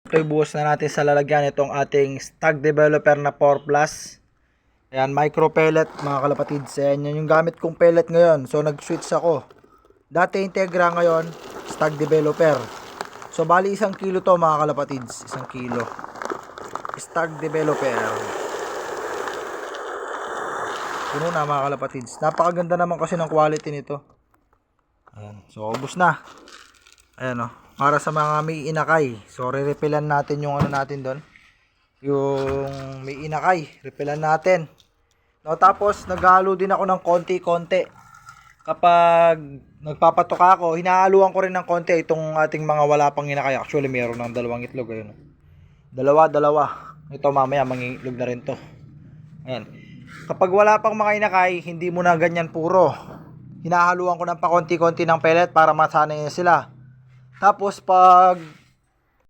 Ito ibuhos na natin sa lalagyan itong ating Stag Developer na 4 Plus. Ayan, micro pellet mga kalapatids. Ayan, yun yung gamit kong pellet ngayon. So nag-switch ako. Dati Integra, ngayon Stag Developer. So bali 1 kilo to mga kalapatids. 1 kilo Stag Developer. Puno na mga kalapatids. Napakaganda naman kasi ng quality nito. Ayan, so ubos na. Ayan o, para sa mga may inakay. So re-repellan natin yung ano natin doon, yung may inakay, repellan natin. No, tapos naghalo din ako ng konti-konti. Kapag nagpapatok ako, hinahaluan ko rin ng konti itong ating mga wala pang inakay. Actually meron ng 2 itlog, ayun. Dalawa. Ito mamaya mangingitlog na rin to. Ayan. Kapag wala pang mga inakay, hindi mo na ganyan puro. Hinahaluan ko ng pakonti-konti ng pellet para masanay sila. Tapos pag